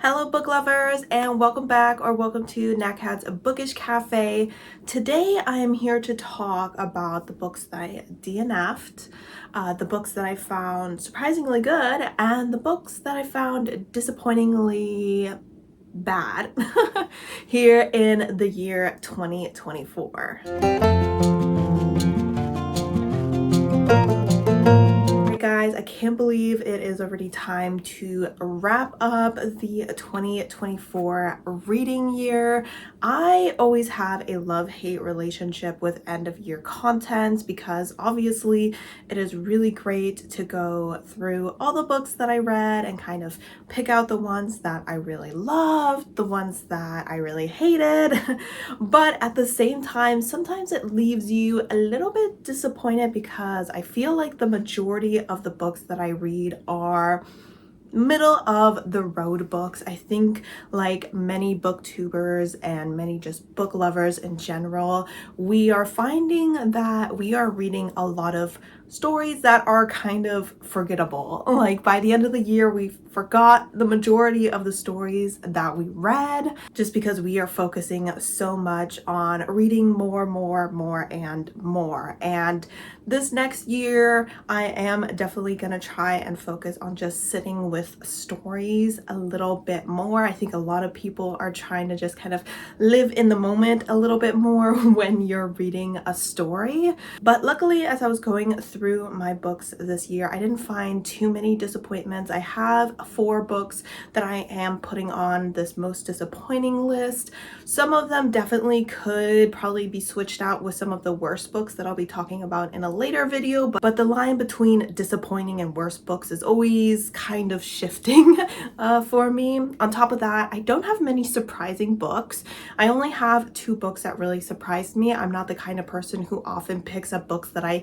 Hello book lovers, and welcome back or welcome to Nakat's Bookish Cafe. Today I am here to talk about the books that I DNF'd, the books that I found surprisingly good, and the books that I found disappointingly bad here in the year 2024. Guys, I can't believe it is already time to wrap up the 2024 reading year. I always have a love-hate relationship with end of year content because obviously it is really great to go through all the books that I read and kind of pick out the ones that I really loved, the ones that I really hated. But at the same time, sometimes it leaves you a little bit disappointed because I feel like the majority of the books that I read are middle of the road books. I think, like many booktubers and many just book lovers in general, we are finding that we are reading a lot of stories that are kind of forgettable. Like by the end of the year, we forgot the majority of the stories that we read just because we are focusing so much on reading more and more. And this next year, I am definitely gonna try and focus on just sitting with stories a little bit more. I think a lot of people are trying to just kind of live in the moment a little bit more when you're reading a story. But luckily, as I was going through my books this year, I didn't find too many disappointments. I have 4 books that I am putting on this most disappointing list. Some of them definitely could probably be switched out with some of the worst books that I'll be talking about in a later video, but the line between disappointing and worst books is always kind of shifting for me. On top of that, I don't have many surprising books. I only have 2 books that really surprised me. I'm not the kind of person who often picks up books that I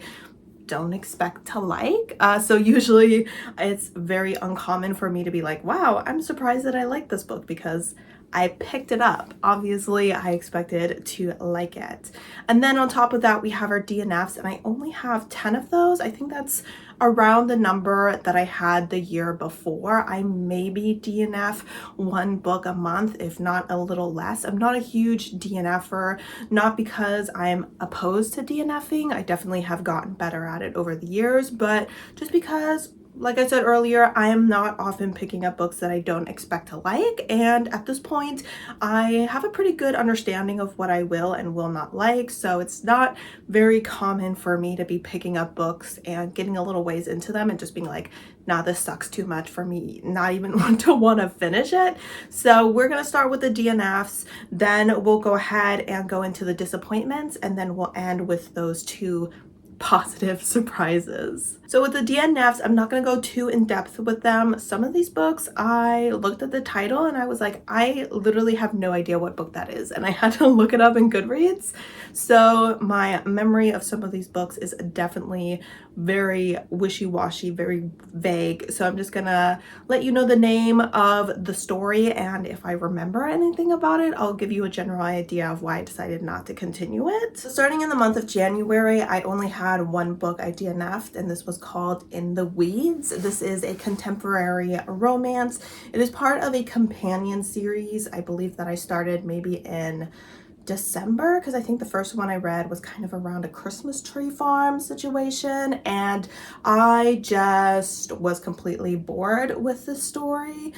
don't expect to like. So usually it's very uncommon for me to be like, wow, I'm surprised that I like this book because I picked it up. Obviously, I expected to like it. And then on top of that, we have our DNFs, and I only have 10 of those. I think that's around the number that I had the year before. I maybe DNF 1 book a month, if not a little less. I'm not a huge DNFer, not because I'm opposed to DNFing. I definitely have gotten better at it over the years, but just because, like I said earlier, I am not often picking up books that I don't expect to like, and at this point I have a pretty good understanding of what I will and will not like, so it's not very common for me to be picking up books and getting a little ways into them and just being like, nah, this sucks too much for me, not even to want to finish it. So we're gonna start with the DNFs, then we'll go ahead and go into the disappointments, and then we'll end with those 2 positive surprises. So with the DNFs, I'm not going to go too in depth with them. Some of these books, I looked at the title and I was like, I literally have no idea what book that is, and I had to look it up in Goodreads. So my memory of some of these books is definitely very wishy-washy, very vague. So I'm just gonna let you know the name of the story, and if I remember anything about it, I'll give you a general idea of why I decided not to continue it. So starting in the month of January, I only had 1 book I DNF'd, and this was called In the Weeds. This is a contemporary romance. It is part of a companion series, I believe, that I started maybe in December, because I think the first one I read was kind of around a Christmas tree farm situation, and I just was completely bored with the story.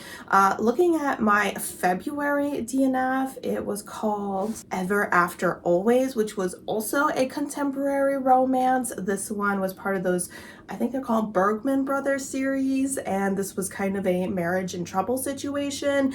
Looking at my February DNF, it was called Ever After Always, which was also a contemporary romance. This one was part of those, I think they're called Bergman Brothers series, and this was kind of a marriage in trouble situation.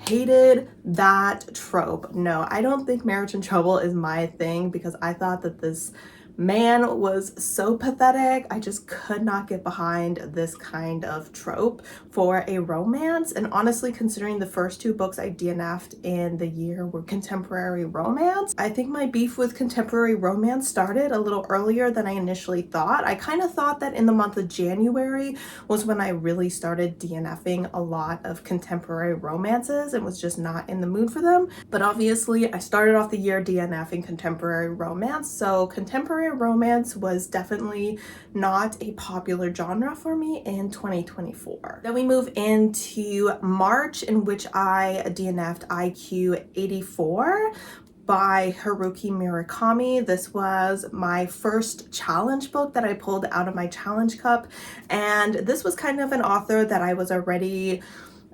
Hated that trope. No, I don't think marriage in trouble is my thing because I thought that this man was so pathetic. I just could not get behind this kind of trope for a romance. And honestly, considering the first 2 books I DNF'd in the year were contemporary romance, I think my beef with contemporary romance started a little earlier than I initially thought. I kind of thought that in the month of January was when I really started DNFing a lot of contemporary romances and was just not in the mood for them. But obviously I started off the year DNFing contemporary romance, so contemporary contemporary romance was definitely not a popular genre for me in 2024. Then we move into March, in which I DNF'd IQ 84 by Haruki Murakami. This was my first challenge book that I pulled out of my challenge cup, and this was kind of an author that I was already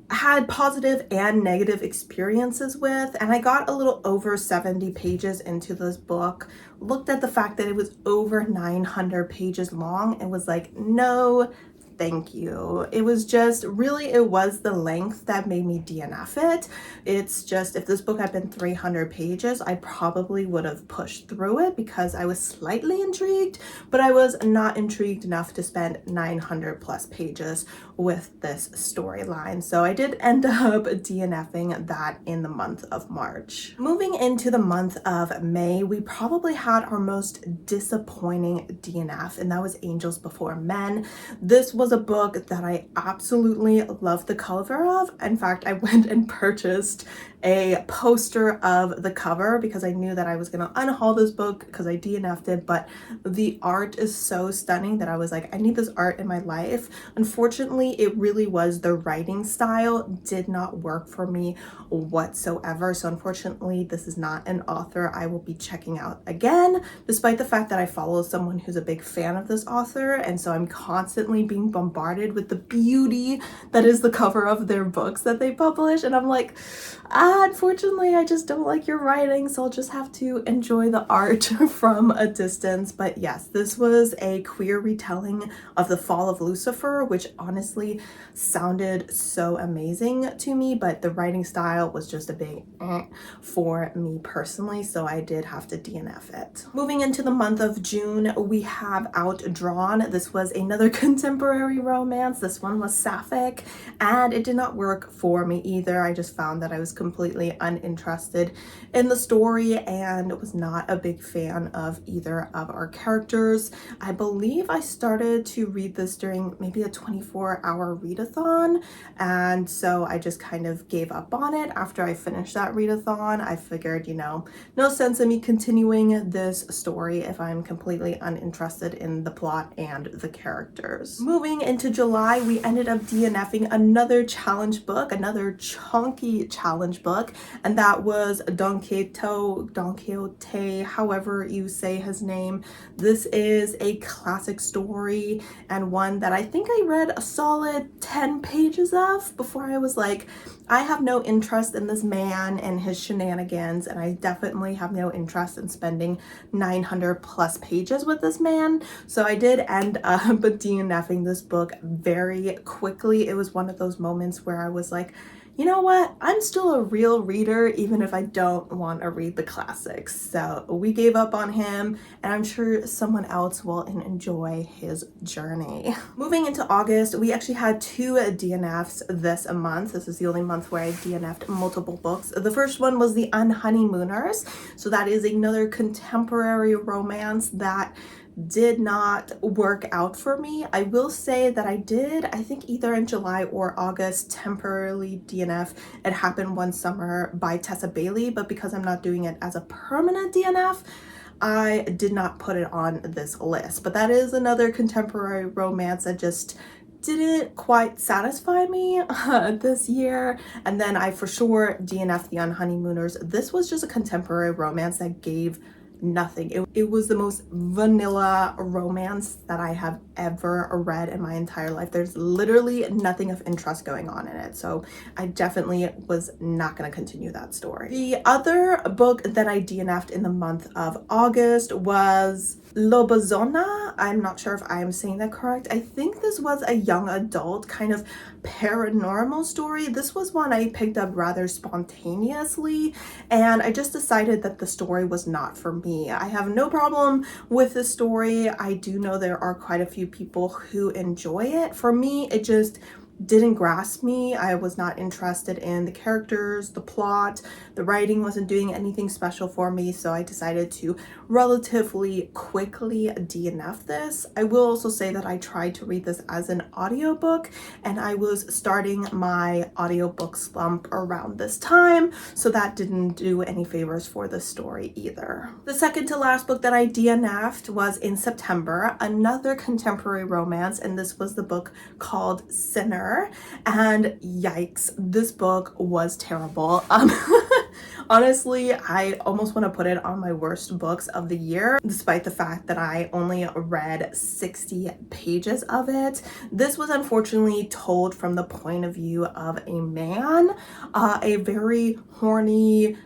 had positive and negative experiences with, and I got a little over 70 pages into this book, looked at the fact that it was over 900 pages long, and was like, no thank you. It was just really, it was the length that made me DNF it. It's just, if this book had been 300 pages, I probably would have pushed through it because I was slightly intrigued, but I was not intrigued enough to spend 900 plus pages with this storyline. So I did end up DNFing that in the month of March. Moving into the month of May, we probably had our most disappointing DNF, and that was Angels Before Men. This was a book that I absolutely loved the cover of. In fact, I went and purchased a poster of the cover because I knew that I was gonna unhaul this book because I DNF'd it, but the art is so stunning that I was like, I need this art in my life. Unfortunately, it really was the writing style did not work for me whatsoever. So unfortunately, this is not an author I will be checking out again, despite the fact that I follow someone who's a big fan of this author. And so I'm constantly being bombarded with the beauty that is the cover of their books that they publish. And I'm like, unfortunately, I just don't like your writing, so I'll just have to enjoy the art from a distance. But yes, this was a queer retelling of The Fall of Lucifer, which honestly sounded so amazing to me, but the writing style was just a big for me personally, so I did have to DNF it. Moving into the month of June, we have Outdrawn. This was another contemporary romance. This one was sapphic, and it did not work for me either. I just found that I was completely uninterested in the story and was not a big fan of either of our characters. I believe I started to read this during maybe a 24-hour readathon, and so I just kind of gave up on it after I finished that readathon. I figured, you know, no sense in me continuing this story if I'm completely uninterested in the plot and the characters. Moving into July, we ended up DNFing another challenge book, another chunky challenge book, and that was Don Quixote, however you say his name. This is a classic story and one that I think I read a solid 10 pages of before I was like, I have no interest in this man and his shenanigans, and I definitely have no interest in spending 900 plus pages with this man. So I did end up DNFing this book very quickly. It was one of those moments where I was like, you know what? I'm still a real reader, even if I don't want to read the classics. So we gave up on him, and I'm sure someone else will enjoy his journey. Moving into August, we actually had 2 DNFs this month. This is the only month where I DNF'd multiple books. The first one was The Unhoneymooners. So that is another contemporary romance that did not work out for me. I will say that I did, I think either in July or August, temporarily DNF It Happened One Summer by Tessa Bailey, but because I'm not doing it as a permanent DNF, I did not put it on this list. But that is another contemporary romance that just didn't quite satisfy me this year. And then I for sure DNF'd The Unhoneymooners. This was just a contemporary romance that gave nothing. It was the most vanilla romance that I have ever read in my entire life. There's literally nothing of interest going on in it. So I definitely was not going to continue that story. The other book that I DNF'd in the month of August was Lobozona. I'm not sure if I am saying that correct. I think this was a young adult kind of paranormal story. This was one I picked up rather spontaneously, and I just decided that the story was not for me. I have no problem with the story. I do know there are quite a few people who enjoy it. For me, it just didn't grasp me. I was not interested in the characters, the plot, the writing wasn't doing anything special for me, so I decided to relatively quickly DNF this. I will also say that I tried to read this as an audiobook, and I was starting my audiobook slump around this time, so that didn't do any favors for the story either. The second to last book that I DNF'd was in September, another contemporary romance, and this was the book called Sinner. And yikes, this book was terrible. Honestly, I almost want to put it on my worst books of the year, despite the fact that I only read 60 pages of it. This was unfortunately told from the point of view of a man, a very horny,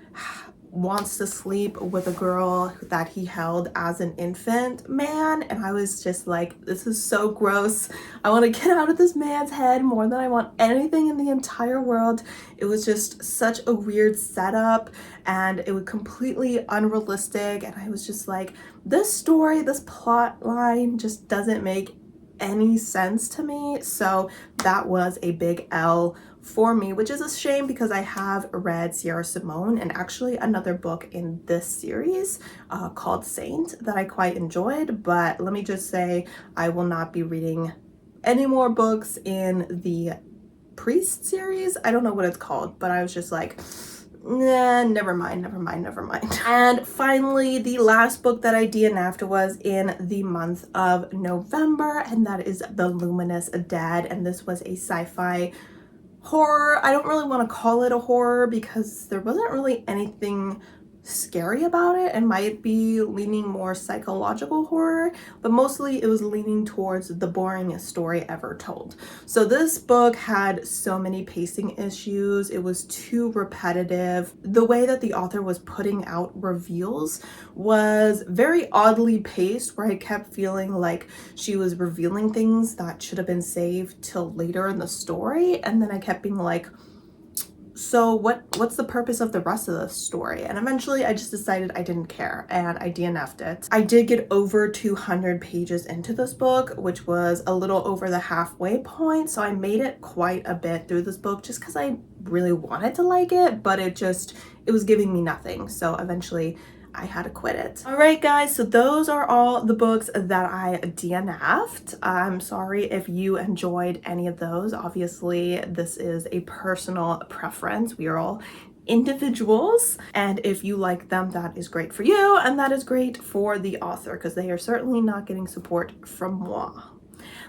wants to sleep with a girl that he held as an infant man, and I was just like, this is so gross. I want to get out of this man's head more than I want anything in the entire world. It was just such a weird setup, and it was completely unrealistic, and I was just like, this story, this plot line just doesn't make any sense to me. So that was a big L for me, which is a shame because I have read Sierra Simone and actually another book in this series called Saint that I quite enjoyed. But let me just say, I will not be reading any more books in the Priest series. I don't know what it's called, but I was just like, nah, never mind. And finally, the last book that I DNF'd was in the month of November, and that is The Luminous Dead, and this was a sci-fi horror. I don't really want to call it a horror because there wasn't really anything scary about it. It might be leaning more psychological horror, but mostly it was leaning towards the boringest story ever told. So this book had so many pacing issues. It was too repetitive. The way that the author was putting out reveals was very oddly paced, where I kept feeling like she was revealing things that should have been saved till later in the story, and then I kept being like, so what's the purpose of the rest of the story? And eventually I just decided I didn't care and I DNF'd it. I did get over 200 pages into this book, which was a little over the halfway point. So I made it quite a bit through this book just because I really wanted to like it, but it was giving me nothing. So eventually I had to quit it. All right, guys, so those are all the books that I DNF'd. I'm sorry if you enjoyed any of those. Obviously, this is a personal preference. We are all individuals, and if you like them, that is great for you, and that is great for the author because they are certainly not getting support from moi.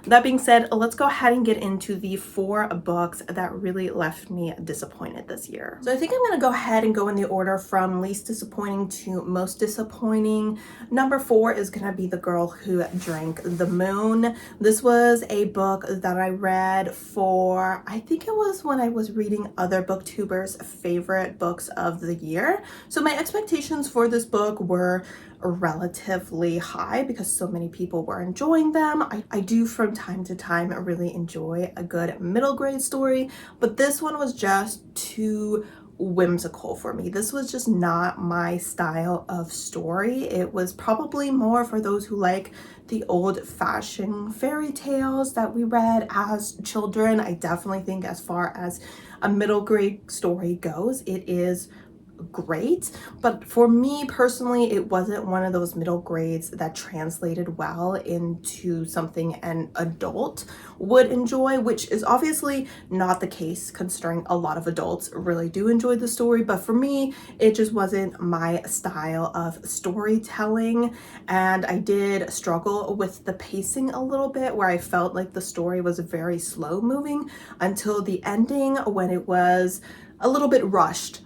That being said, let's go ahead and get into the 4 books that really left me disappointed this year. So I think I'm going to go ahead and go in the order from least disappointing to most disappointing. Number 4 is going to be The Girl Who Drank the Moon. This was a book that I read for, I think it was when I was reading other booktubers' favorite books of the year. So my expectations for this book were relatively high because so many people were enjoying them. I do from time to time really enjoy a good middle grade story, but this one was just too whimsical for me. This was just not my style of story. It was probably more for those who like the old-fashioned fairy tales that we read as children. I definitely think as far as a middle grade story goes, it is great, but for me personally, it wasn't one of those middle grades that translated well into something an adult would enjoy, which is obviously not the case considering a lot of adults really do enjoy the story. But for me, it just wasn't my style of storytelling, and I did struggle with the pacing a little bit, where I felt like the story was very slow moving until the ending, when it was a little bit rushed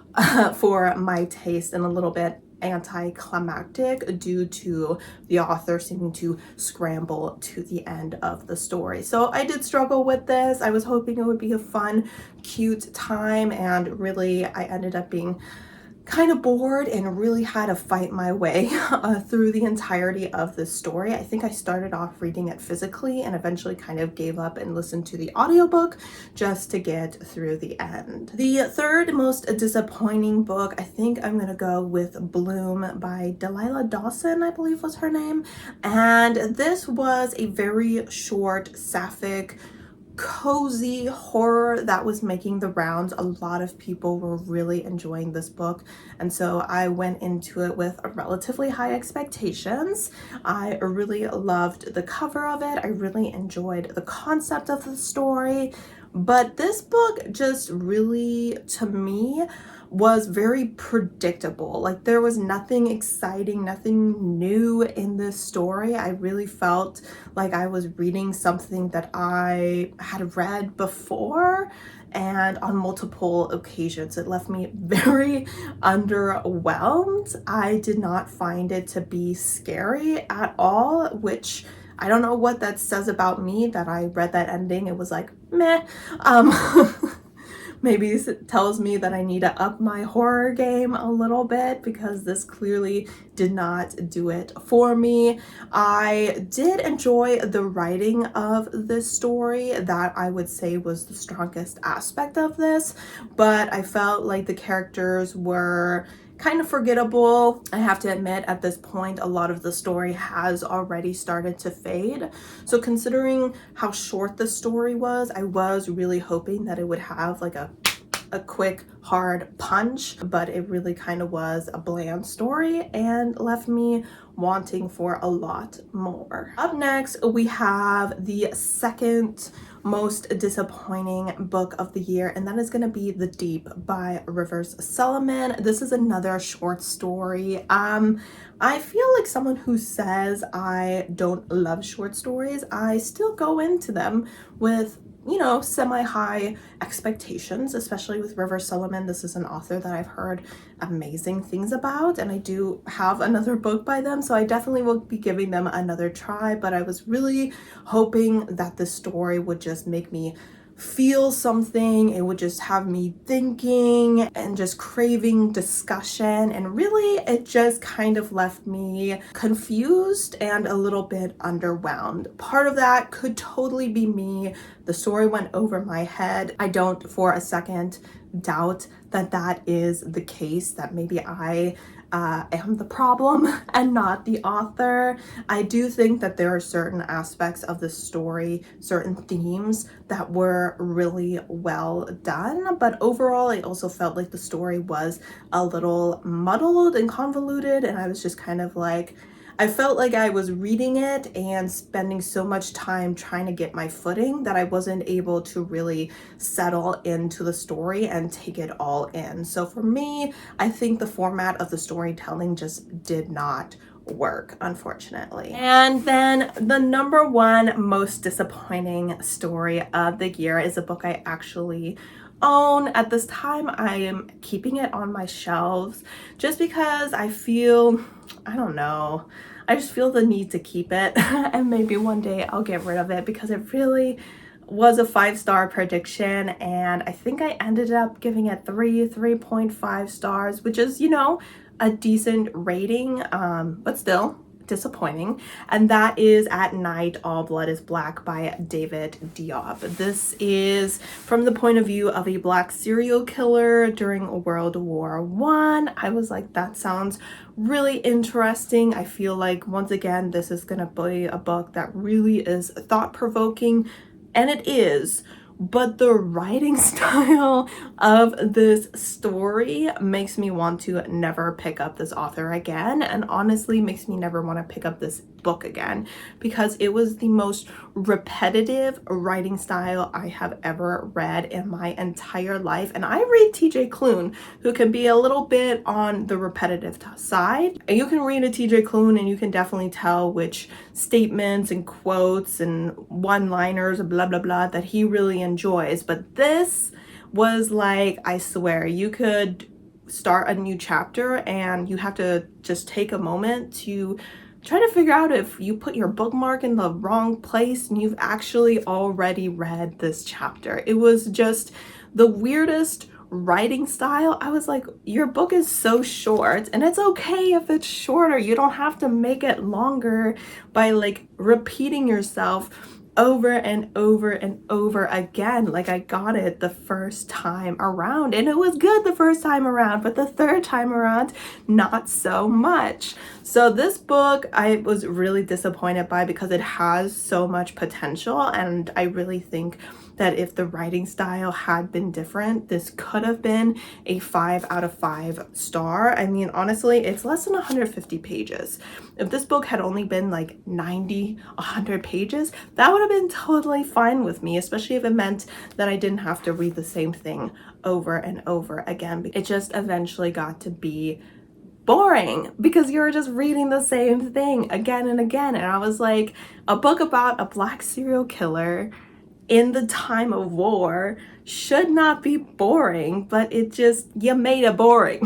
for my taste and a little bit anticlimactic due to the author seeming to scramble to the end of the story. So I did struggle with this. I was hoping it would be a fun, cute time, and really I ended up being kind of bored and really had to fight my way through the entirety of this story. I think I started off reading it physically and eventually kind of gave up and listened to the audiobook just to get through the end. The third most disappointing book, I think I'm gonna go with Bloom by Delilah Dawson, I believe was her name. And this was a very short, sapphic cozy horror that was making the rounds. A lot of people were really enjoying this book, and so I went into it with relatively high expectations. I really loved the cover of it. I really enjoyed the concept of the story, but this book just really, to me, was very predictable. Like, there was nothing exciting, nothing new in this story. I really felt like I was reading something that I had read before, and on multiple occasions it left me very underwhelmed. I did not find it to be scary at all, which I don't know what that says about me, that I read that ending, it was like meh. Maybe it tells me that I need to up my horror game a little bit, because this clearly did not do it for me. I did enjoy the writing of this story. That, I would say, was the strongest aspect of this, but I felt like the characters were kind of forgettable. I have to admit, at this point, a lot of the story has already started to fade. So considering how short the story was, I was really hoping that it would have like a quick, hard punch, but it really kind of was a bland story and left me wanting for a lot more. Up next, we have the second most disappointing book of the year, and that is going to be The Deep by Rivers Solomon. This is another short story. I feel like someone who says I don't love short stories, I still go into them with, you know, semi-high expectations, especially with Rivers Solomon. This is an author that I've heard amazing things about, and I do have another book by them, so I definitely will be giving them another try. But I was really hoping that this story would just make me feel something. It would just have me thinking and just craving discussion, and really it just kind of left me confused and a little bit underwhelmed. Part of that could totally be me. The story went over my head. I don't for a second doubt that that is the case, that maybe I am the problem and not the author. I do think that there are certain aspects of the story, certain themes that were really well done, but overall I also felt like the story was a little muddled and convoluted, and I was just kind of like, I felt like I was reading it and spending so much time trying to get my footing that I wasn't able to really settle into the story and take it all in. So for me, I think the format of the storytelling just did not work, unfortunately. And then the number one most disappointing story of the year is a book I actually own. At this time, I am keeping it on my shelves just because I feel, I don't know, I just feel the need to keep it and maybe one day I'll get rid of it, because it really was a 5-star prediction, and I think I ended up giving it 3.5 stars, which is, you know, a decent rating, but still disappointing. And that is At Night All Blood is Black by David Diop. This is from the point of view of a Black serial killer during World War I. I was like, that sounds really interesting. I feel like, once again, this is gonna be a book that really is thought-provoking, and it is. But the writing style of this story makes me want to never pick up this author again, and honestly makes me never want to pick up this book again, because it was the most repetitive writing style I have ever read in my entire life. And I read TJ Klune, who can be a little bit on the repetitive side. And you can read a TJ Klune and you can definitely tell which statements and quotes and one-liners, blah blah blah, that he really enjoys. But this was like, I swear, you could start a new chapter and you have to just take a moment to try to figure out if you put your bookmark in the wrong place and you've actually already read this chapter. It was just the weirdest writing style. I was like, your book is so short, and it's okay if it's shorter. You don't have to make it longer by like repeating yourself over and over and over again. Like, I got it the first time around and it was good the first time around, but the third time around, not so much. So this book I was really disappointed by, because it has so much potential, and I really think that if the writing style had been different, this could have been a 5 out of 5 star. I mean, honestly, it's less than 150 pages. If this book had only been like 90, 100 pages, that would have been totally fine with me, especially if it meant that I didn't have to read the same thing over and over again. It just eventually got to be boring because you were just reading the same thing again and again. And I was like, a book about a black serial killer in the time of war should not be boring, but you made it boring.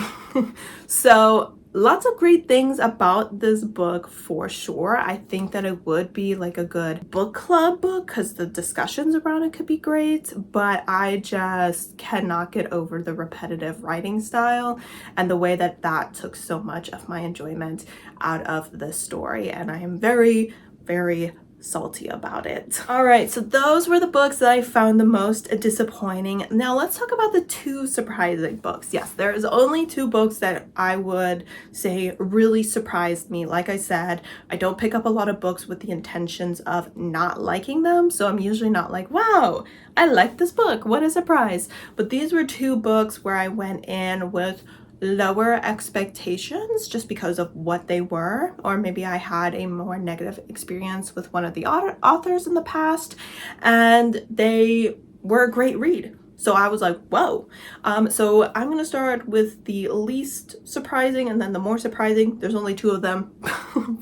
So lots of great things about this book for sure. I think that it would be like a good book club book because the discussions around it could be great, but I just cannot get over the repetitive writing style and the way that that took so much of my enjoyment out of the story. And I am very, very salty about it. All right, so those were the books that I found the most disappointing. Now let's talk about the 2 surprising books. Yes, there is only 2 books that I would say really surprised me. Like I said, I don't pick up a lot of books with the intentions of not liking them, so I'm usually not like, wow, I like this book, what a surprise. But these were 2 books where I went in with lower expectations just because of what they were, or maybe I had a more negative experience with one of the authors in the past and they were a great read. So I was like, whoa. So I'm gonna start with the least surprising and then the more surprising. There's only 2 of them,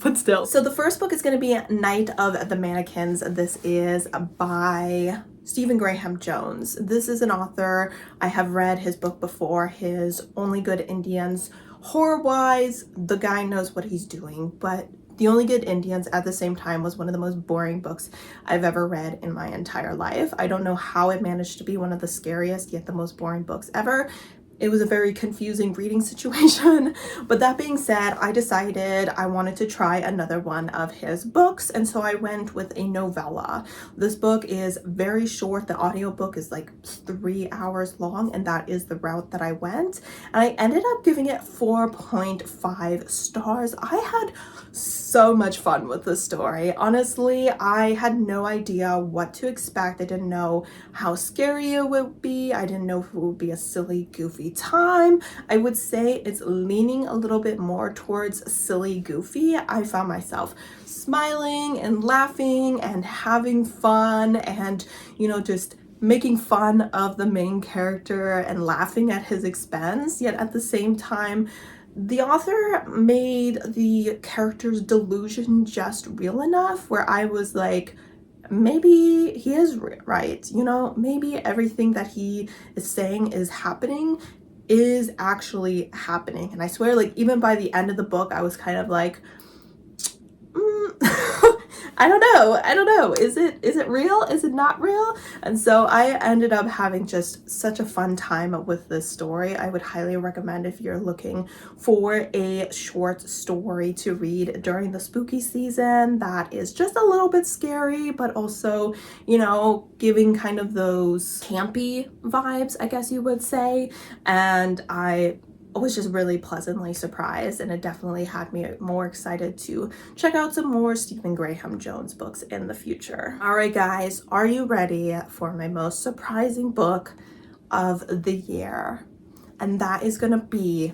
but still. So the first book is gonna be Night of the Mannequins. This is by Stephen Graham Jones. This is an author. I have read his book before, his Only Good Indians. Horror-wise, the guy knows what he's doing, but The Only Good Indians at the same time was one of the most boring books I've ever read in my entire life. I don't know how it managed to be one of the scariest yet the most boring books ever. It was a very confusing reading situation. But that being said, I decided I wanted to try another one of his books, and so I went with a novella. This book is very short. The audiobook is like 3 hours long, and that is the route that I went. And I ended up giving it 4.5 stars. I had so much fun with this story. Honestly, I had no idea what to expect. I didn't know how scary it would be. I didn't know if it would be a silly, goofy time. I would say it's leaning a little bit more towards silly, goofy. I found myself smiling and laughing and having fun and, just making fun of the main character and laughing at his expense. Yet at the same time, the author made the character's delusion just real enough where I was like, maybe he is right, maybe everything that he is saying is happening is actually happening. And I swear, like, even by the end of the book, I was kind of like, I don't know. Is it real? Is it not real? And so I ended up having just such a fun time with this story. I would highly recommend if you're looking for a short story to read during the spooky season that is just a little bit scary, but also, giving kind of those campy vibes, I guess you would say. And I was just really pleasantly surprised, and it definitely had me more excited to check out some more Stephen Graham Jones books in the future. All right, guys, are you ready for my most surprising book of the year? And that is gonna be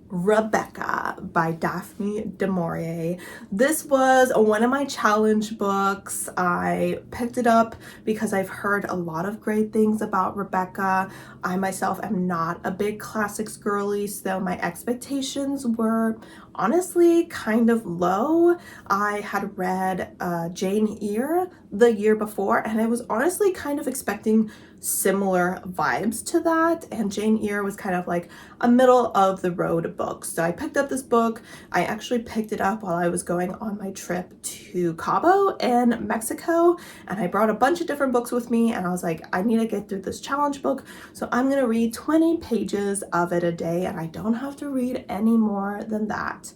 Rebecca by Daphne du Maurier. This was one of my challenge books. I picked it up because I've heard a lot of great things about Rebecca. I myself am not a big classics girly, so my expectations were honestly kind of low. I had read Jane Eyre the year before, and I was honestly kind of expecting similar vibes to that, and Jane Eyre was kind of like a middle of the road book. So I picked up this book. I actually picked it up while I was going on my trip to Cabo in Mexico, and I brought a bunch of different books with me, and I was like, I need to get through this challenge book, so I'm gonna read 20 pages of it a day, and I don't have to read any more than that.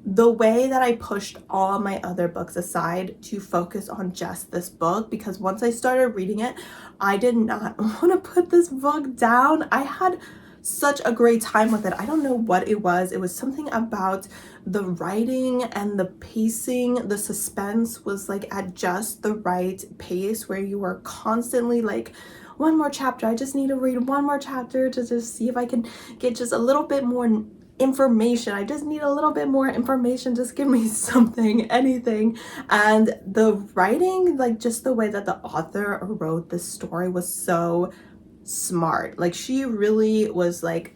The way that I pushed all my other books aside to focus on just this book, because once I started reading it, I did not want to put this book down. I had such a great time with it. I don't know what it was. It was something about the writing and the pacing. The suspense was like at just the right pace where you were constantly like, one more chapter. I just need to read one more chapter to just see if I can get just a little bit more information. I just need a little bit more information. Just give me something, anything. And the writing, like just the way that the author wrote this story was so smart. Like she really was like,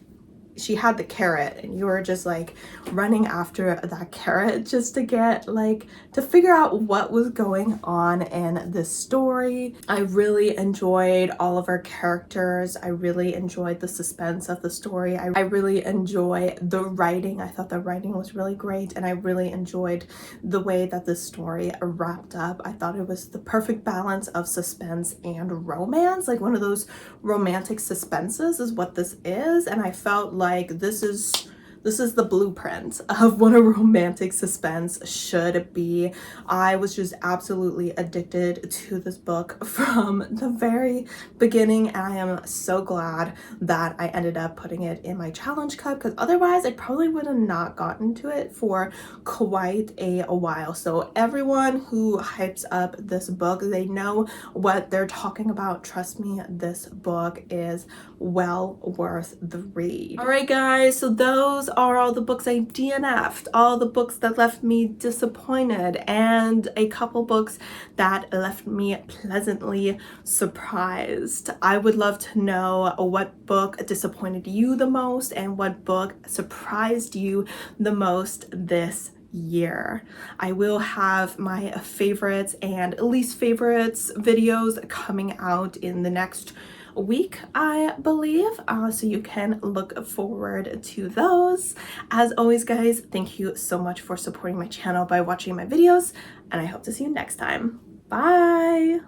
she had the carrot and you were just like running after that carrot just to get like to figure out what was going on in this story. I really enjoyed all of our characters. I really enjoyed the suspense of the story. I really enjoy the writing. I thought the writing was really great, and I really enjoyed the way that the story wrapped up. I thought it was the perfect balance of suspense and romance, like one of those romantic suspenses is what this is. And I felt like this is the blueprint of what a romantic suspense should be. I was just absolutely addicted to this book from the very beginning, and I am so glad that I ended up putting it in my challenge cup, because otherwise I probably would have not gotten to it for quite a while. So everyone who hypes up this book, they know what they're talking about. Trust me, this book is well worth the read. All right, guys, so those are all the books I DNF'd, all the books that left me disappointed, and a couple books that left me pleasantly surprised. I would love to know what book disappointed you the most and what book surprised you the most this year. I will have my favorites and least favorites videos coming out in the next week, I believe, so you can look forward to those. As always, guys, thank you so much for supporting my channel by watching my videos, and I hope to see you next time. Bye.